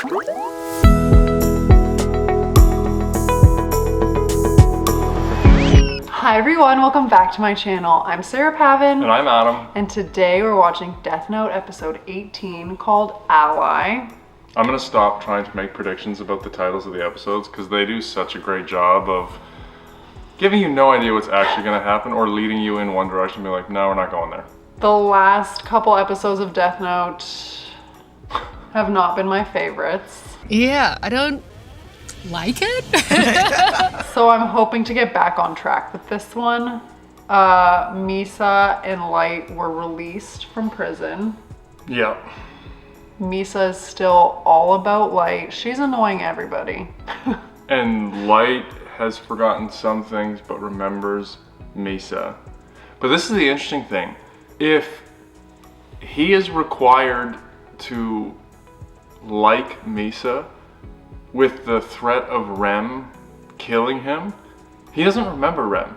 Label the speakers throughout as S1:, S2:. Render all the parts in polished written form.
S1: Hi everyone, welcome back to my channel. I'm Sarah Pavan.
S2: And I'm Adam.
S1: And today we're watching Death Note episode 18 called Ally.
S2: I'm going to stop trying to make predictions about the titles of the episodes because they do such a great job of giving you no idea what's actually going to happen or leading you in one direction and be like, no, we're not going there.
S1: The last couple episodes of Death Note have not been my favorites.
S3: Yeah, I don't like it.
S1: So I'm hoping to get back on track with this one. Misa and Light were released from prison.
S2: Yeah.
S1: Misa is still all about Light. She's annoying everybody.
S2: And Light has forgotten some things but remembers Misa. But this is the interesting thing. If he is required to like Misa with the threat of Rem killing him, he doesn't remember Rem.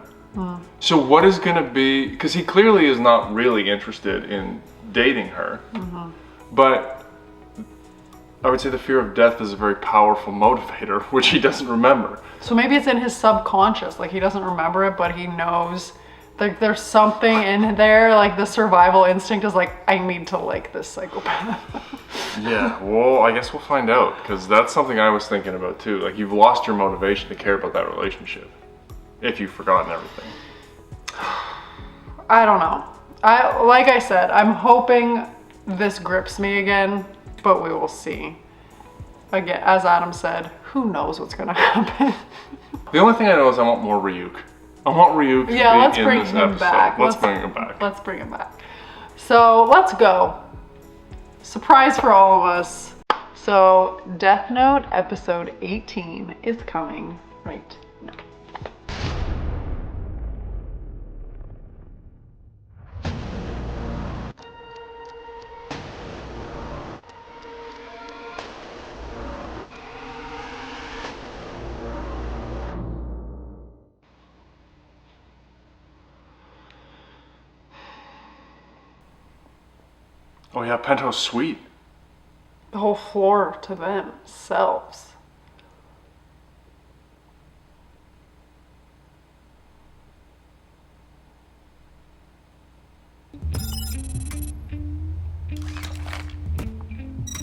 S2: So what is going to be, because he clearly is not really interested in dating her, but I would say the fear of death is a very powerful motivator, which he doesn't remember.
S1: So maybe it's in his subconscious, like he doesn't remember it, but he knows like there's something in there, like the survival instinct is like, I need to like this psychopath.
S2: Yeah, well, I guess we'll find out, because that's something I was thinking about too. Like, you've lost your motivation to care about that relationship if you've forgotten everything.
S1: I don't know. Like I said, I'm hoping this grips me again, but we will see. Again, as Adam said, who knows what's gonna happen?
S2: The only thing I know is I want more Ryuk. I want Ryuk to be
S1: let's
S2: in
S1: bring
S2: this
S1: him
S2: episode.
S1: back.
S2: Let's bring him back.
S1: Let's bring him back. So let's go. Surprise for all of us. So Death Note episode 18 is coming right now.
S2: Oh yeah, Penthouse Suite.
S1: The whole floor to themselves.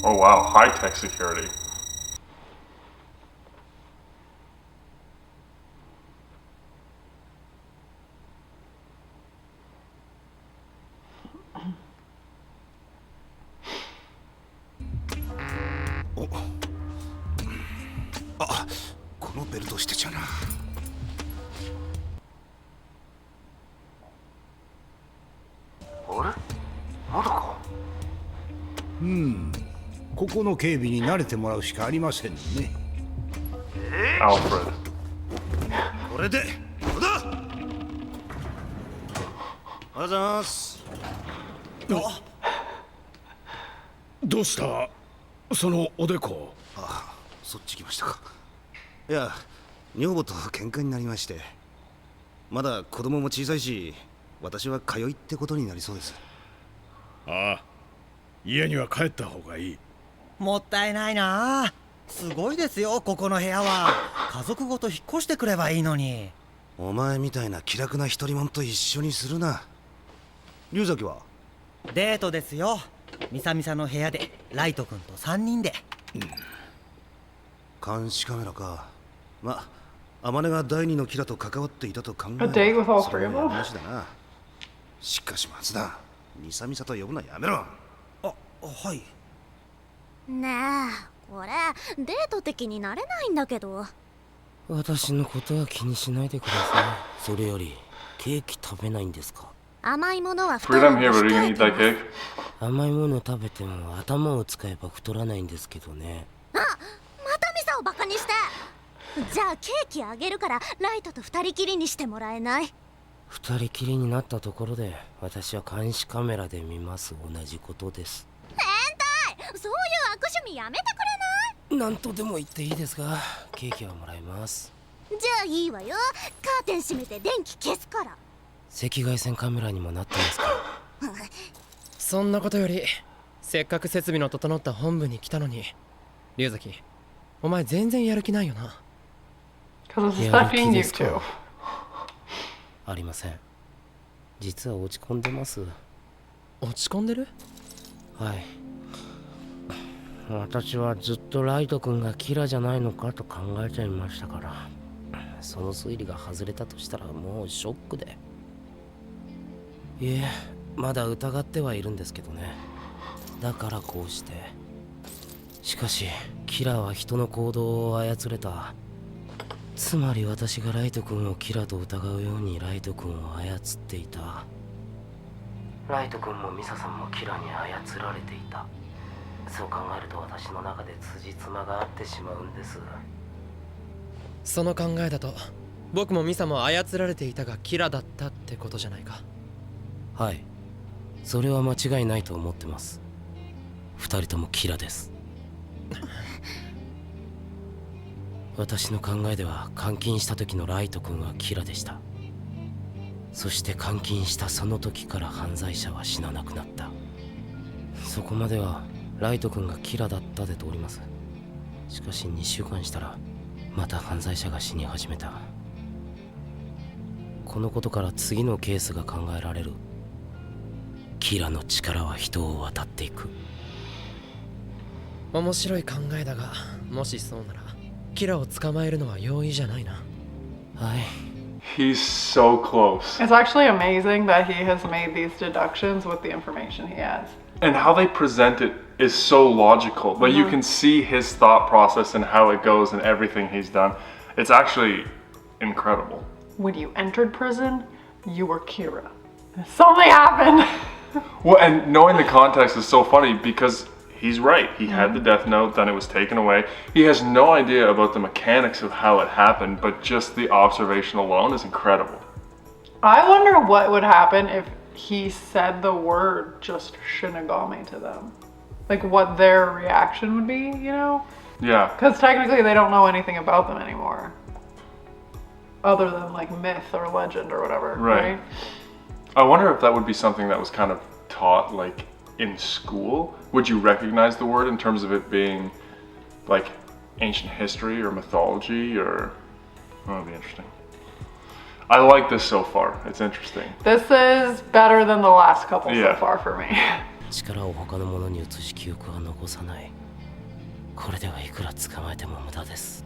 S2: Oh wow, high-tech security.
S4: Hmm. ここの警備に慣れてもらうしかありませんね。
S2: Alfred.
S4: これでどうだ。おはようございます。どうしたそのおでこ。あ、そっち来ましたか。いや、女房と喧嘩になりまして、まだ子供も小さいし、私は通いってことになりそうです。ああ、家には帰った方がいい。
S5: もったいないな。すごいですよ、ここの部屋は。家族ごと引っ越してくればいいのに。
S4: お前みたいな気楽な一人者と一緒にするな。龍崎は
S5: デートですよ。ミサミサの部屋でライト君と3人で。
S4: 監視カメラか。まあ、天音が第二のキラと関わっていたと考え
S1: A date with all
S4: それ
S1: three
S4: は
S1: of them?
S4: 話だな。しかし松田、ミサミサと呼ぶのやめろ。
S5: あ、はい。
S6: ねえ、これデート的になれないんだけど。
S7: 私のことは気にしないでください。それよりケーキ食べないんですか？
S6: 甘いものは太る
S2: Freedom
S6: ん
S2: here,
S6: で
S2: but are you
S6: 控
S2: gonna
S6: え
S2: eat
S6: て
S2: that
S6: ま
S2: cake?
S6: す。
S7: 甘いもの食べても頭を使えば太らないんですけどね。
S6: あ、またミサをバカにして。じゃあケーキあげるからライトと二人きりにしてもらえない？
S7: 二人きりになったところで私は監視カメラで見ます。同じことです。
S6: 変態！そういう悪趣味やめてくれない？
S7: 何とでも言っていいですが、ケーキはもらいます。
S6: じゃあいいわよ。カーテン閉めて電気消すから。
S7: 赤外線カメラにもなってますか？
S3: そんなことよりせっかく設備の整った本部に来たのに龍崎、お前全然やる気ないよな。
S1: Because it's
S7: やる気
S1: affecting
S7: で
S1: you
S7: すか
S1: too.
S7: ありません。実は落ち込んでます。
S3: 落ち込んでる？
S7: はい。私はずっとライト君がキラじゃないのかと考えちゃいましたから、その推理が外れたとしたらもうショックで。いえ、まだ疑ってはいるんですけどね。だからこうして。しかしキラは人の行動を操れた。つまり私がライト君をキラと疑うようにライト君を操っていた。ライト君もミサさんもキラに操られていた。そう考えると私の中で辻褄が合ってしまうんです。
S3: その考えだと僕もミサも操られていたがキラだったってことじゃないか。
S7: はい、それは間違いないと思ってます。二人ともキラです。私の考えでは監禁した時のライト君はキラでした。そして監禁したその時から犯罪者は死ななくなった。そこまではライト君がキラだったで通ります。しかし2週間したらまた犯罪者が死に始めた。このことから次のケースが考えられる。キラの力は人を渡っていく。
S3: 面白い考えだが、もしそうならキラを捕まえるのは容易じゃないな。
S7: はい。
S2: He's so close.
S1: It's actually amazing that he has made these deductions with the information he has.
S2: And how they present it is so logical. Like you can see his thought process and how it goes and everything he's done. It's actually incredible.
S1: When you entered prison, you were Kira. Something happened.
S2: Well, and knowing the context is so funny because he's right. He had the death note, then it was taken away. He has no idea about the mechanics of how it happened, but just the observation alone is incredible.
S1: I wonder what would happen if he said the word just Shinigami to them. Like what their reaction would be, you know?
S2: Yeah.
S1: Because technically they don't know anything about them anymore. Other than like myth or legend or whatever,
S2: Right.
S1: right?
S2: I wonder if that would be something that was kind of taught like in school. Would you recognize the word in terms of it being like ancient history or mythology or... That would be interesting. I like this so far. It's interesting.
S1: This is better than the last couple
S2: Yeah.
S1: so far for me.
S7: 力を他のものに移し記憶は残さない。これではいくら捕まえても無駄です。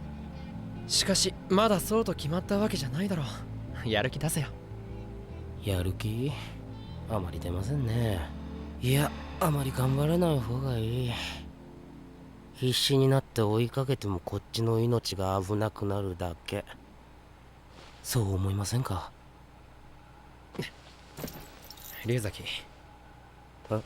S3: しかしまだそうと決まったわけじゃないだろう。やる気出せよ。
S7: やる気あまり出ませんね。いや、あまり頑張らない方がいい。必死になって追いかけてもこっちの命が危なくなるだけ。そう思いませんか？
S3: 龍崎。
S7: え？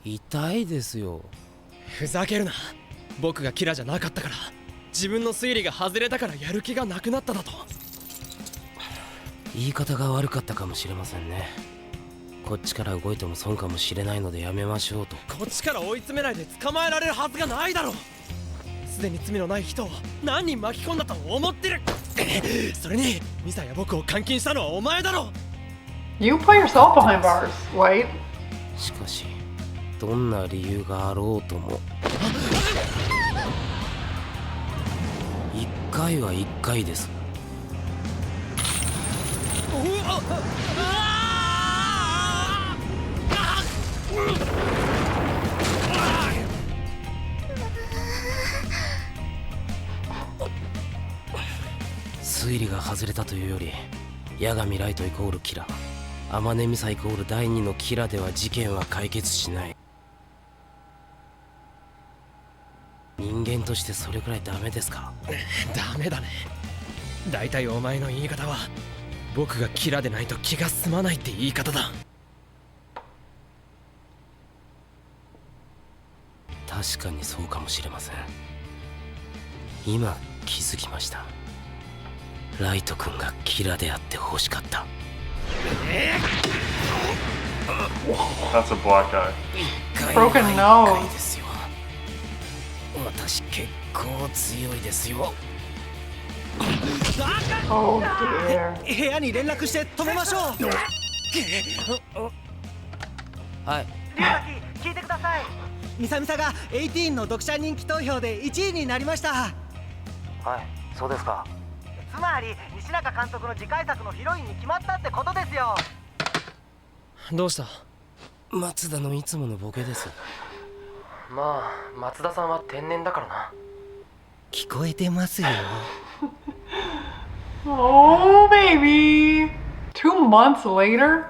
S7: 痛いですよ。
S3: ふざけるな。僕がキラじゃなかったから、自分の推理が外れたからやる気がなくなっただと。
S7: 言い方が悪かったかもしれませんね。こっちから動いても損かもしれないのでやめましょうと。
S3: こっちから追い詰めないで捕まえられるはずがないだろう。すでに罪のない人を何人巻き込んだと思ってる。それにミサや僕を監禁したのはお前だろ。
S1: You put yourself behind bars, White.
S7: しかしどんな理由があろうとも一回は一回です。推理が外れたというより、八神ライトイコールキラ、天音ミサイコール第二のキラでは事件は解決しない。人間としてそれくらいダメですか？
S3: ダメだね。だいたいお前の言い方は僕がキラでないと気が済まないって言い方だ。
S7: 確かにそうかもしれません。今気づきました。ライト君がキラであって欲しかった。
S2: That's a black eye.
S1: Broken nose.
S7: ですよ。私結構強いですよ。
S1: Oh dear.
S5: 部屋に連絡して止めましょう。
S7: はい。
S5: 龍崎、聞いてください。ミサミサが18の読者人気投票で1位になりました。
S7: はい、そうですか。
S5: つまり西中監督の次回作のヒロインに決まったってことですよ。
S3: どうした？
S7: 松田のいつものボケです。
S3: まあ松田さんは天然だからな。
S5: 聞こえてますよ。
S1: Oh baby. 2 months later?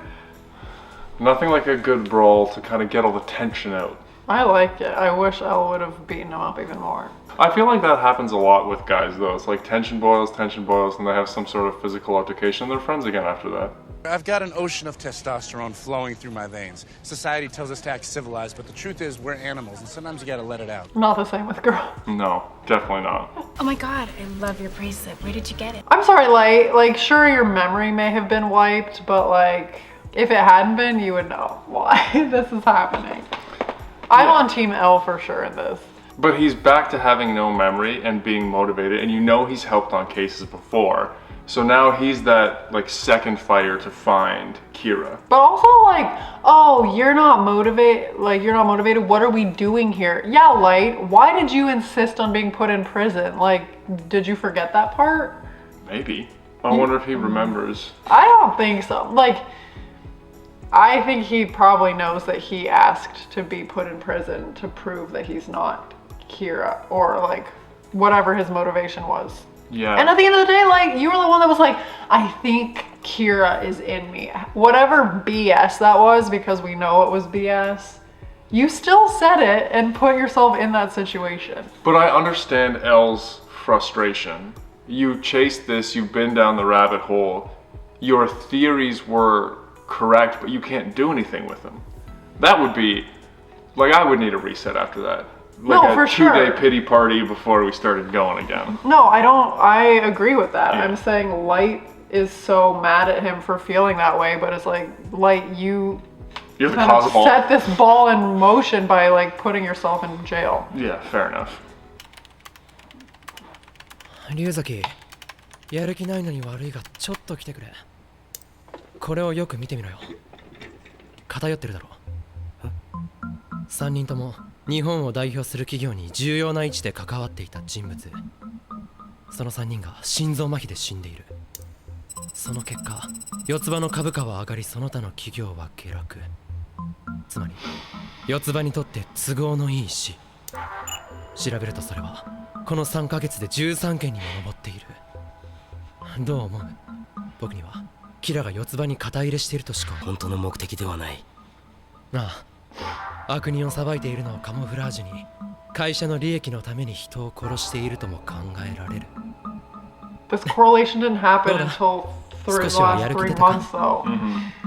S2: Nothing like a good brawl to kind of get all the tension out.
S1: I like it. I wish Elle would have beaten him up even more.
S2: I feel like that happens a lot with guys though. It's like tension boils, and they have some sort of physical altercation. They're friends again after that.
S8: I've got an ocean of testosterone flowing through my veins. Society tells us to act civilized, but the truth is we're animals, and sometimes you gotta let it out.
S1: Not the same with girls.
S2: No, definitely not.
S9: Oh my god, I love your bracelet. Where did you get it?
S1: I'm sorry, Light. Like, sure, your memory may have been wiped, but like, if it hadn't been, you would know why this is happening. I'm on Team L for sure in this.
S2: But he's back to having no memory and being motivated, and you know he's helped on cases before. So now he's that like second fighter to find Kira.
S1: But also like, oh, you're not motivated. Like, you're not motivated. What are we doing here? Yeah, Light. Why did you insist on being put in prison? Like, did you forget that part?
S2: Maybe. I wonder if he remembers.
S1: I don't think so. Like, I think he probably knows that he asked to be put in prison to prove that he's not Kira, or like whatever his motivation was.
S2: Yeah.
S1: And at the end of the day, like, you were the one that was like, I think Kira is in me. Whatever BS that was, because we know it was BS, you still said it and put yourself in that situation.
S2: But I understand Elle's frustration. You chased this, you've been down the rabbit hole. Your theories were correct, but you can't do anything with them. That would be, like, I would need a reset after that. Like
S1: no,
S2: a
S1: for
S2: 2-day
S1: sure.
S2: pity party before we started going again.
S1: No, I agree with that.
S2: Yeah.
S1: I'm saying Light is so mad at him for feeling that way, but it's like, Light, you're
S2: the
S1: kind
S2: cause
S1: of
S2: of all.
S1: set this ball in motion by like putting yourself in jail.
S2: Yeah, fair enough.
S3: 龍崎、やる気ないのに悪いがちょっと来てくれ。これをよく見てみろよ。偏ってるだろ。3人とも日本を代表する企業に重要な位置で関わっていた人物。その3人が心臓麻痺で死んでいる。その結果、四つ葉の株価は上がり、その他の企業は下落。つまり四つ葉にとって都合のいい死。調べるとそれはこの3ヶ月で13件にも上っている。どう思う？僕にはキラが四つ葉に肩入れしているとしか。
S7: 本当の目的ではない。
S3: ああ、悪人を裁いているのをカモフラージュに、会社の利益のために人を殺しているとも考えられる。
S1: This correlation didn't happen until the last 3 months though.
S4: Mm-hmm.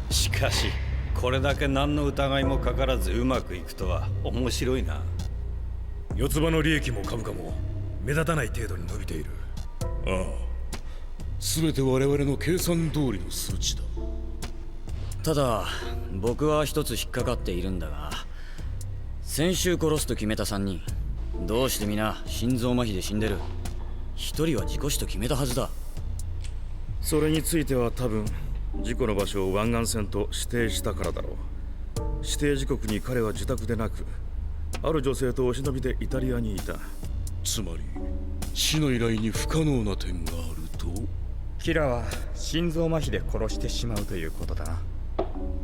S4: しかしこれだけ何の疑いもかからずうまくいくとは面白いな。
S10: 四つ葉の利益も株価も目立たない程度に伸びている。ああ、全て我々の計算通りの数値だ。
S11: ただ僕は一つ引っかかっているんだが、先週殺すと決めた3人、どうして皆心臓麻痺で死んでる。1人は事故死と決めたはずだ。
S10: それについては多分事故の場所を湾岸線と指定したからだろう。指定時刻に彼は自宅でなく、ある女性とお忍びでイタリアにいた。つまり死の依頼に不可能な点があると。
S12: キラは心臓麻痺で殺してしまうということだな。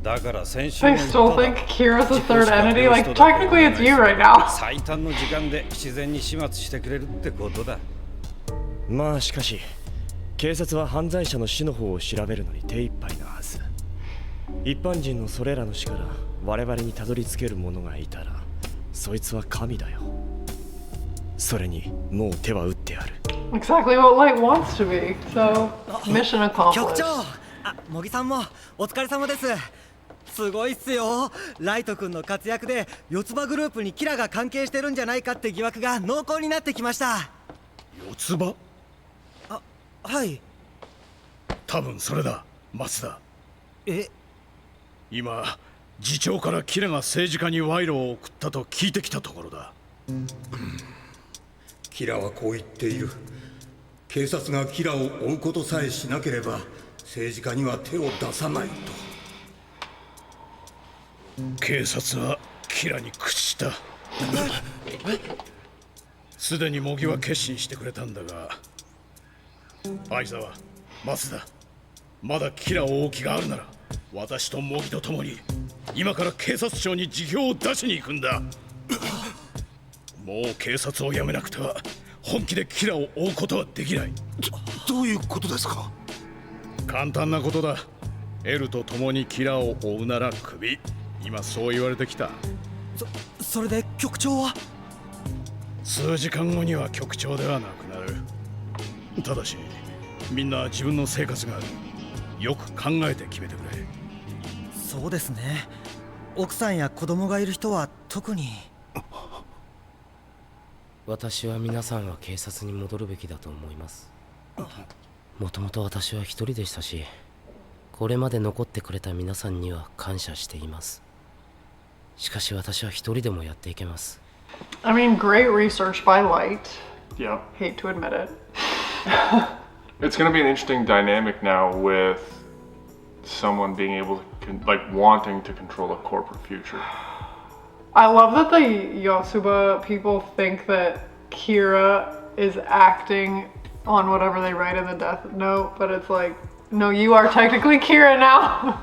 S4: だから先週
S1: I still think Kira's a third entity. Like, technically it's you right now.
S4: 最短の時間で自然に始末してくれるってことだ。
S13: まあしかし警察は犯罪者の死の方を調べるのに手一杯なはず。一般人のそれらの死から我々にたどり着ける者がいたら、そいつは神だよ。それにもう手は打ってある。
S1: Exactly what Light wants to be. So, mission accomplished.
S5: 局長、茂木さんもお疲れ様です。すごいっすよ。ライト君の活躍で四つ葉グループにキラが関係してるんじゃないかって疑惑が濃厚になってきました。
S4: 四つ葉？
S5: はい。
S4: 多分それだ、松田。
S5: え？
S4: 今次長からキラが政治家に賄賂を送ったと聞いてきたところだ。
S14: キラはこう言っている。警察がキラを追うことさえしなければ政治家には手を出さないと。
S4: 警察はキラに屈した。すでに模擬は決心してくれたんだが、相沢、松田、まだキラを追う気があるなら私と模擬と共に今から警察庁に辞表を出しに行くんだ。もう警察を辞めなくては本気でキラを追うことはできない。
S14: どういうことですか？
S4: 簡単なことだ。エルと共にキラを追うならクビ。今そう言われてきた。
S5: それで局長は？
S4: 数時間後には局長ではなくなる。ただしみんな自分の生活がある。よく考えて決めてくれ。
S5: そうですね。奥さんや子供がいる人は特に。
S7: 私は皆さんは警察に戻るべきだと思います。もともと私は一人でしたし、これまで残ってくれた皆さんには感謝しています。しかし私は一人でもやっていけます。
S1: I mean, great research by Light.
S2: Yep.
S1: Hate to admit it.
S2: It's going to be an interesting dynamic now with someone being able to, like, wanting to control a corporate future.
S1: I love that the Yotsuba people think that Kira is acting on whatever they write in the death note, but it's like, no, you are technically Kira now.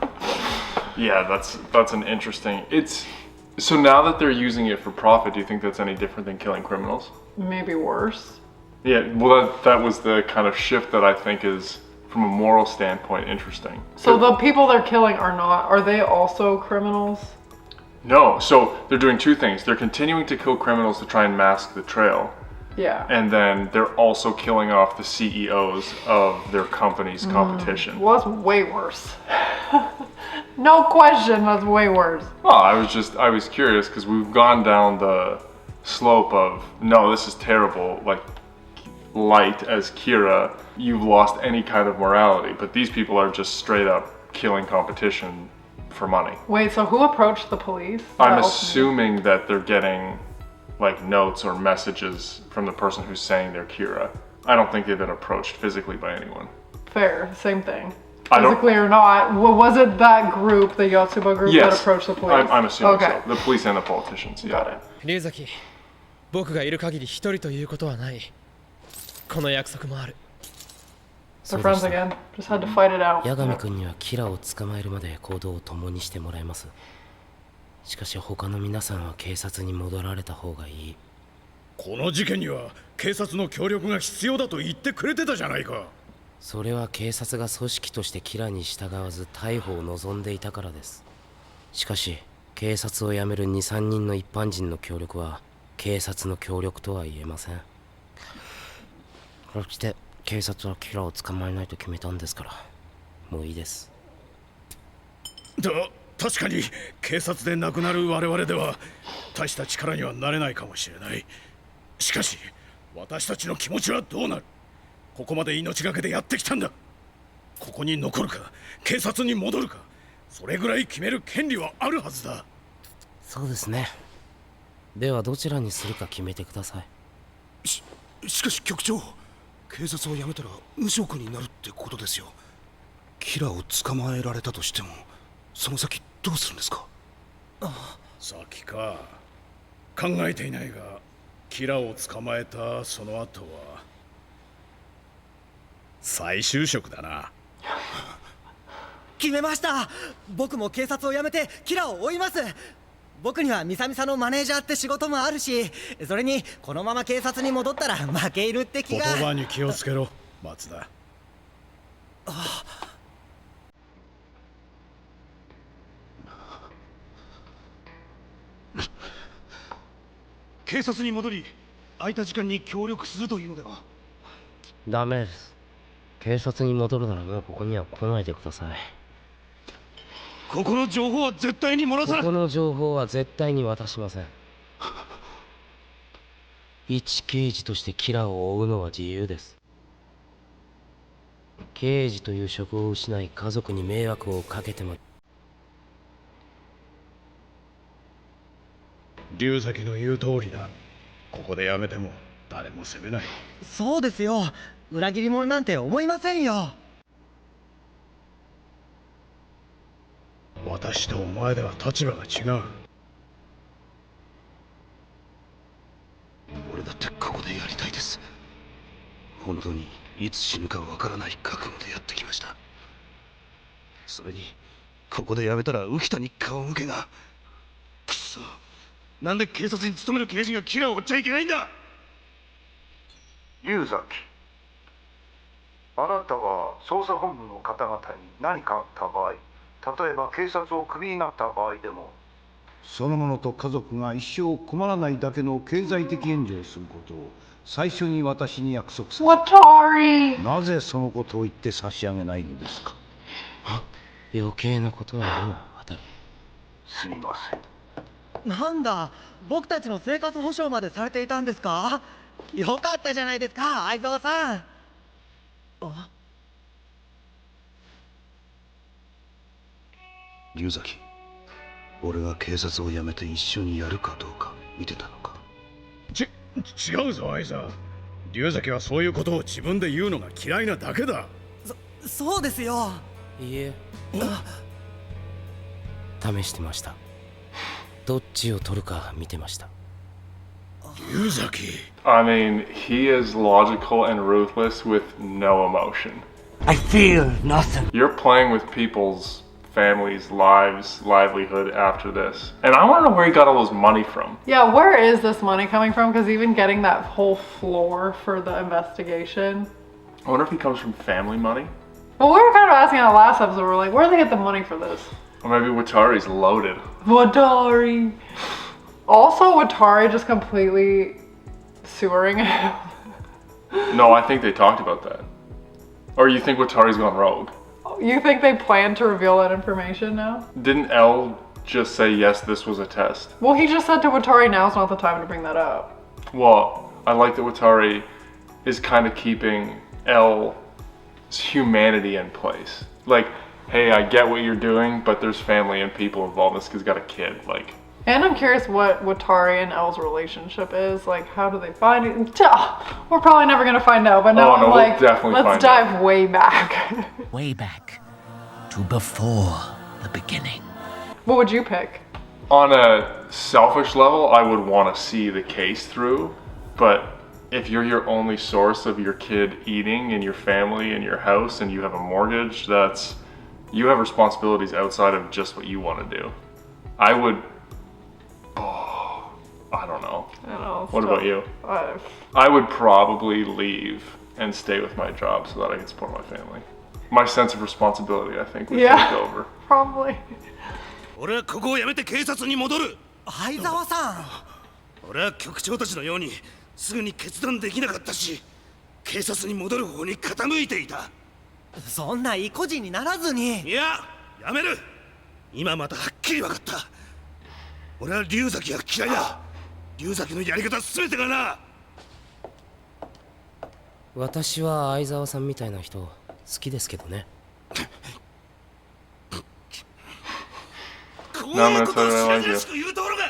S2: Yeah, that's an interesting. So now that they're using it for profit, do you think that's any different than killing criminals?
S1: Maybe worse.
S2: Yeah, well, that was the kind of shift that I think is, from a moral standpoint, interesting.
S1: So the people they're killing are they also criminals?
S2: No, so they're doing two things. They're continuing to kill criminals to try and mask the trail.
S1: Yeah.
S2: And then they're also killing off the CEOs of their company's competition.
S1: Well, that's way worse. No question, that's way worse.
S2: Well, I was curious because we've gone down the slope of, no, this is terrible, like Light as Kira, you've lost any kind of morality, but these people are just straight up killing competition for money.
S1: Wait, so who approached the police?
S2: I'm assuming that they're getting like notes or messages from the person who's saying they're Kira. I don't think they've been approached physically by anyone.
S1: Fair, same thing. Physically or not, was it that group, the Yotsuba group, that approached the police?
S2: I'm assuming so. The police and the politicians, yeah.
S1: Got it.
S3: 龍崎、僕がいる限り一人ということはない。この約束もある。
S1: They're friends again. Just had to fight it out.
S7: 八神君にはキラを捕まえるまで行動を共にしてもらいます。しかし他の皆さんは警察に戻られた方がいい。
S4: この事件には警察の協力が必要だと言ってくれてたじゃないか。
S7: それは警察が組織としてキラに従わず逮捕を望んでいたからです。しかし警察を辞める 2,3 人の一般人の協力は警察の協力とは言えません。そして警察はキラを捕まえないと決めたんですから、もういいです。
S4: 確かに警察で亡くなる我々では大した力にはなれないかもしれない。しかし私たちの気持ちはどうなる？ここまで命がけでやってきたんだ。ここに残るか警察に戻るか、それぐらい決める権利はあるはずだ。
S7: そうですね。ではどちらにするか決めてください。
S14: しかし局長、警察を辞めたら無職になるってことですよ。キラを捕まえられたとしてもその先どうするんですか？
S4: 先か。考えていないが、キラを捕まえたその後は再就職だな。
S5: 決めました。僕も警察を辞めてキラを追います。僕にはミサミサのマネージャーって仕事もあるし、それにこのまま警察に戻ったら負け犬って気が。
S4: 言葉に気をつけろ、松田。警察に戻り空いた時間に協力するというのでは。
S7: ダメです。警察に戻るならもうここには来ないでください。
S4: ここの情報は絶対に漏らさない。
S7: ここの情報は絶対に渡しません。一刑事としてキラを追うのは自由です。刑事という職を失い家族に迷惑をかけても。
S4: 龍崎の言う通りだ。ここでやめても誰も責めない。
S5: そうですよ。裏切り者なんて思いませんよ。
S4: 私とお前では立場が違う。俺だってここでやりたいです。本当にいつ死ぬかわからない覚悟でやってきました。それにここでやめたら浮田に顔向けが。くそ、なんで警察に勤める刑事がキラを追っちゃいけないんだ。
S15: 龍崎、あなたは捜査本部の方々に何かあった場合、例えば警察をクビになった場合でも、その者と家族が一生困らないだけの経済的援助をすることを最初に私に約束された。なぜそのことを言って差し上げないのですか。
S7: 余計なことは今渡る。
S15: すみません。
S5: なんだ、僕たちの生活保障までされていたんですか。よかったじゃないですか、相沢さん。
S15: 龍崎、俺が警察を辞めて一緒にやるかどうか見てたのか。
S4: 違うぞ相沢。龍崎はそういうことを自分で言うのが嫌いなだけだ。
S5: そうですよ。
S7: いいえ、試してました。どっちを取るか見てました。
S4: 龍崎。
S2: I mean, he is logical and ruthless with no emotion.
S5: I feel nothing.
S2: You're playing with people's families, lives, livelihood after this. And I want to know where he got all his money from.
S1: Yeah, where is this money coming from? Because even getting that whole floor for the investigation.
S2: I wonder if he comes from family money.
S1: Well, we were kind of asking in the last episode, we're like, where do they get the money for this?
S2: Or maybe Watari's loaded.
S1: Watari! Also, Watari just completely sewering him.
S2: No, I think they talked about that. Or you think Watari's gone rogue?
S1: You think they plan to reveal that information now?
S2: Didn't L just say, yes, this was a test?
S1: Well, he just said to Watari, now's not the time to bring that up.
S2: Well, I like that Watari is kind of keeping L's humanity in place. Like, hey, I get what you're doing, but there's family and people involved. This kid's got a kid, like.
S1: And I'm curious what Watari and L's relationship is. Like, how do they find it? We're probably never gonna find out, but now I'm like, let's dive way back.
S16: Way back to before the beginning.
S1: What would you pick?
S2: On a selfish level, I would want to see the case through, but if you're your only source of your kid eating and your family and your house and you have a mortgage, you have responsibilities outside of just what you want to do. I would, I don't know. What about you? I would probably leave and stay with my job so that I can support my family. My sense of responsibility, I think, would take over.
S1: Probably.
S4: 俺はここを辞めて警察に戻る。
S5: 相沢さん。
S4: 俺は局長たちのようにすぐに決断できなかったし、警察に戻る方に傾いていた。
S5: そんな意固地にならずに。
S4: いや、やめる。今またはっきり分かった。俺は龍崎が嫌いだ。龍崎のやり方全てがな。
S7: 私は相沢さんみたいな人好きですけどね。
S4: こういうことを知らずらしく言うところが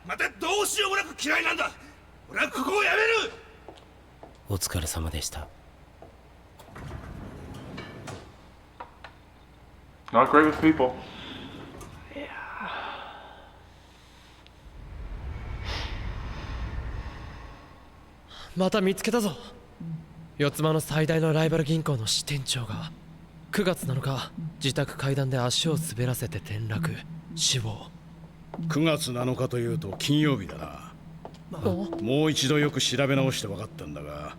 S4: またどうしようもなく嫌いなんだ。俺はここをやめる。
S7: お疲れ様でした。
S2: Not great with people.
S1: Yeah.
S3: また見つけたぞ。四つ葉の最大のライバル銀行の支店長が9月7日自宅階段で足を滑らせて転落死亡。
S4: 9月7日というと金曜日だな。もう一度よく調べ直して分かったんだが、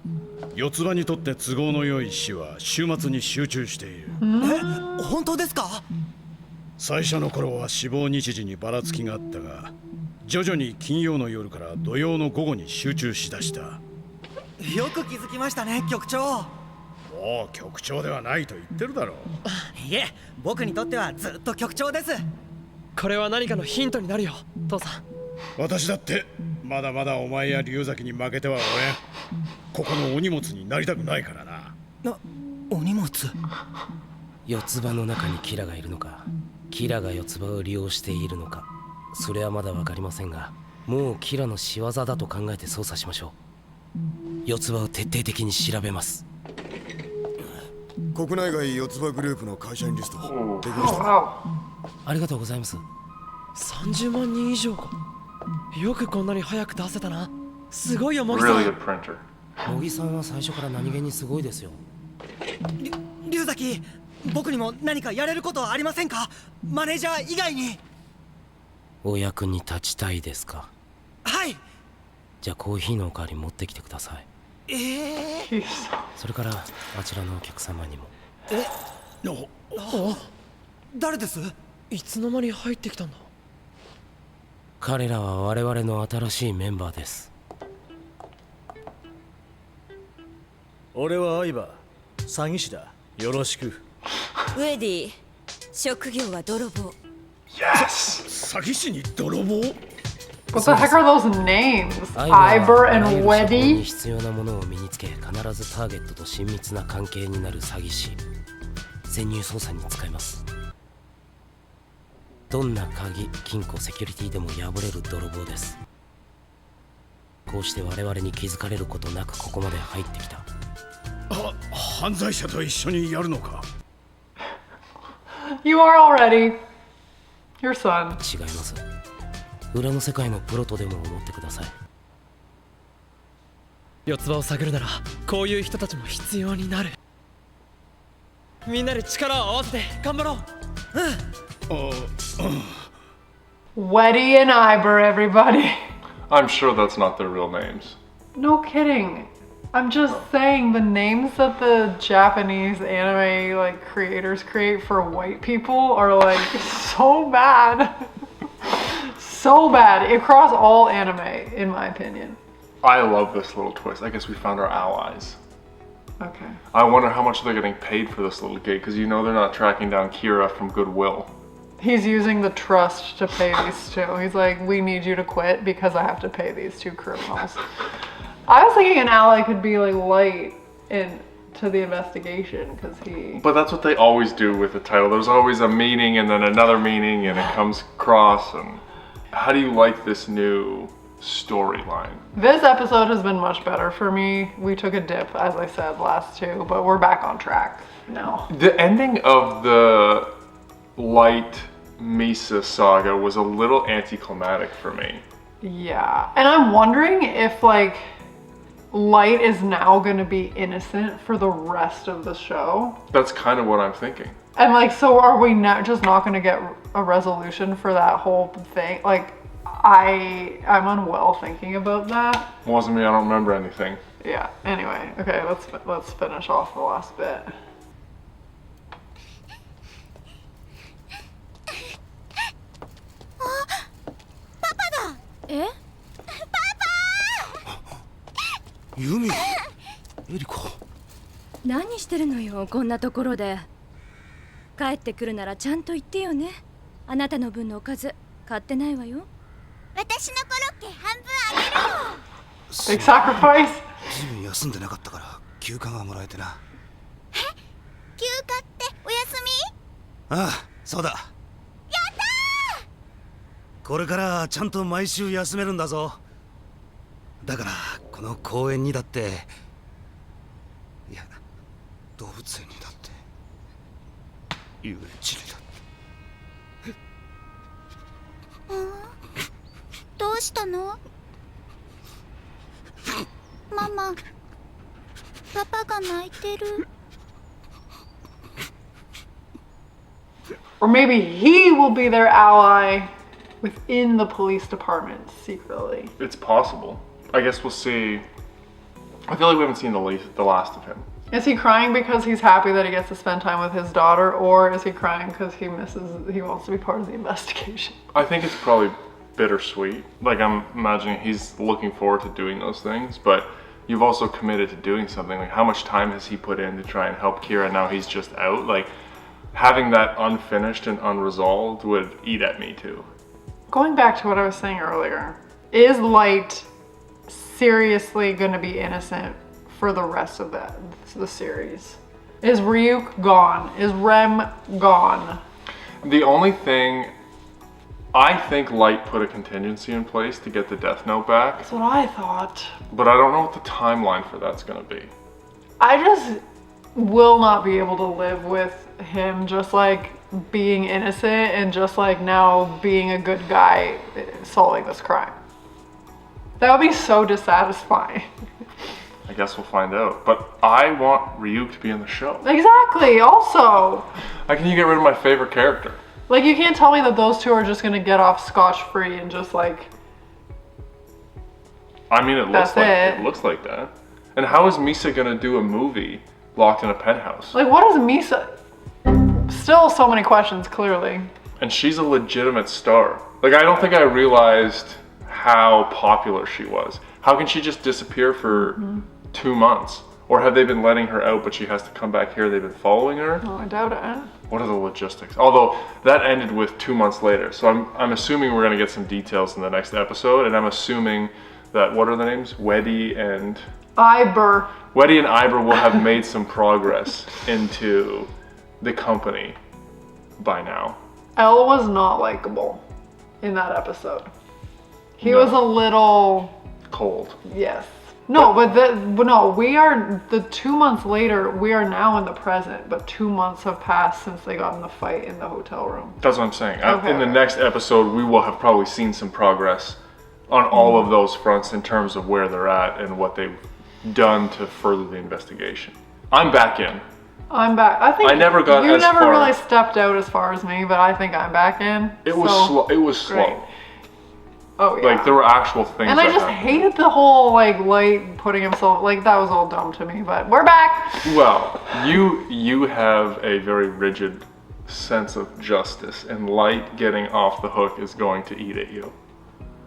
S4: 四つ葉にとって都合の良い死は週末に集中している。
S5: 本当ですか？
S4: 最初の頃は死亡日時にばらつきがあったが、徐々に金曜の夜から土曜の午後に集中しだした。
S5: よく気づきましたね、局長。
S4: もう局長ではないと言ってるだろう。
S5: いえ、僕にとってはずっと局長です。
S3: これは何かのヒントになるよ、父さん。
S4: 私だってまだまだお前や龍崎に負けてはおれん。ここのお荷物になりたくないからな。
S5: お荷物？
S7: 四つ葉の中にキラがいるのか、キラが四つ葉を利用しているのか、それはまだ分かりませんが、もうキラの仕業だと考えて捜査しましょう。四つ葉を徹底的に調べます。
S17: 国内外四つ葉グループの会社員リストできました。
S7: ありがとうございます。
S3: 30万人以上か。よくこんなに早く出せたな。すごいよ、モギさん。
S7: モギさんは最初から何気にすごいですよ。
S5: 龍崎、僕にも何かやれることはありませんか？マネージャー以外に。
S7: お役に立ちたいですか？
S5: はい。
S7: じゃあコーヒーのおかわり持ってきてください。それからあちらのお客様にも。
S5: 誰です？
S3: いつの間に入ってきたんだ？
S7: 彼らは我々の新しいメンバーです。
S13: 俺は相葉、詐欺師だ。よろしく。
S18: ウェディ、職業は泥棒。
S4: 詐欺師に泥棒？
S1: What the heck are those names? Iber and Weddy?
S7: 必要なものを身につけ、必ずターゲットと親密な関係になる詐欺師。潜入捜査に使います。どんな鍵、金庫、セキュリティでも破れる泥棒です。こうして我々に気づかれることなくここまで入ってきた。
S4: 犯罪者と一緒にやるのか？
S1: You are already your son.
S7: 違います。裏の世界のプロとでも思ってください。
S3: 四つ葉を探るならこういう人たちも必要になる。みんなで力を合わせて頑張ろう。
S1: Weddy and Iber, everybody.
S2: I'm sure that's not their real names.
S1: No kidding. I'm just saying the names that the Japanese anime like creators create for white people are like so bad. So bad across all anime, in my opinion.
S2: I love this little twist. I guess we found our allies.
S1: Okay.
S2: I wonder how much they're getting paid for this little gig, because you know they're not tracking down Kira from Goodwill.
S1: He's using the trust to pay these two. He's like, we need you to quit because I have to pay these two criminals. I was thinking an ally could be like Light into the investigation because he...
S2: But that's what they always do with the title. There's always a meaning and then another meaning and it comes across. And how do you like this new storyline?
S1: This episode has been much better for me. We took a dip, as I said, last two, but we're back on track now.
S2: The ending of the Light Misa saga was a little anticlimactic for me.
S1: Yeah, and I'm wondering if like Light is now going to be innocent for the rest of the show.
S2: That's kind of what I'm thinking.
S1: And like, so are we not just not going to get a resolution for that whole thing? Like, I'm unwell thinking about that.
S2: Wasn't me. I don't remember anything.
S1: Yeah. Anyway, okay, let's finish off the last bit.
S6: Papa!
S18: え？
S14: ユミ、エリコ。
S18: 何してるのよ、こんなところで。帰ってくるならちゃんと言ってよね。あなたの分のおかず買ってないわよ。
S6: 私のコロッケ半分あげるよ。
S1: Big sacrifice.
S14: ずいぶん休んでなかったから休暇がもらえてな。
S6: え？休暇ってお休み？
S14: ああ、そうだ。
S6: やった
S14: ー！これからちゃんと毎週休めるんだぞ。だからこの公園にだって、いや動物園にだって遊園地にだって。
S6: どうしたの？ママ、パパが泣いてる。
S1: Or maybe he will be their ally within the police department secretly.
S2: It's possible. I guess we'll see. I feel like we haven't seen the last of him.
S1: Is he crying because he's happy that he gets to spend time with his daughter, or is he crying because he wants to be part of the investigation?
S2: I think it's probably bittersweet. Like, I'm imagining he's looking forward to doing those things, but you've also committed to doing something. Like, how much time has he put in to try and help Kira? Now he's just out. Like, having that unfinished and unresolved would eat at me too.
S1: Going back to what I was saying earlier, is Light seriously going to be innocent for the rest of the series? Is Ryuk gone? Is Rem gone?
S2: The only thing, I think Light put a contingency in place to get the Death Note back.
S1: That's what I thought.
S2: But I don't know what the timeline for that's going to be.
S1: I just will not be able to live with him just like being innocent and just like now being a good guy solving this crime. That would be so dissatisfying.
S2: I guess we'll find out. But I want Ryuk to be in the show.
S1: Exactly, also.
S2: How can you get rid of my favorite character?
S1: Like, you can't tell me that those two are just gonna get off scotch-free and just like...
S2: I mean, it looks like that. And how is Misa gonna do a movie locked in a penthouse?
S1: Like, what is Misa? Still so many questions, clearly.
S2: And she's a legitimate star. Like, I don't think I realized how popular she was. How can she just disappear for 2 months? Or have they been letting her out, but she has to come back here? They've been following her?
S1: Oh, I doubt it.
S2: What are the logistics? Although that ended with 2 months later. So I'm assuming we're gonna get some details in the next episode. And I'm assuming that, what are the names? Weddy and...
S1: Iber.
S2: Weddy and Iber will have made some progress into the company by now.
S1: Elle was not likable in that episode. He was a little...
S2: cold.
S1: Yes. No, but we are, 2 months later, we are now in the present, but 2 months have passed since they got in the fight in the hotel room.
S2: That's what I'm saying. In the next episode, we will have probably seen some progress on all of those fronts in terms of where they're at and what they've done to further the investigation. I'm back in.
S1: I'm back. I think
S2: I never got
S1: you
S2: as
S1: never
S2: far.
S1: really stepped out as far as me, but I think I'm back in.
S2: It was slow. It was slow.
S1: Oh yeah.
S2: Like, there were actual things.
S1: And I just hated the whole like Light putting himself, like, that was all dumb to me, but we're back.
S2: Well, you have a very rigid sense of justice, and Light getting off the hook is going to eat at you.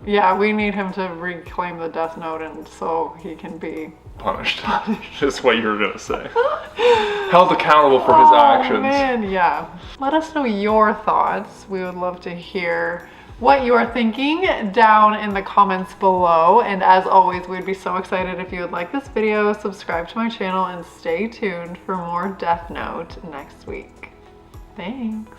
S1: Yeah, we need him to reclaim the Death Note, and so he can be
S2: punished. That's what you were gonna say. Held accountable for his actions. Oh
S1: man, yeah. Let us know your thoughts. We would love to hear what you are thinking down in the comments below. And as always, we'd be so excited if you would like this video, subscribe to my channel, and stay tuned for more Death Note next week. Thanks.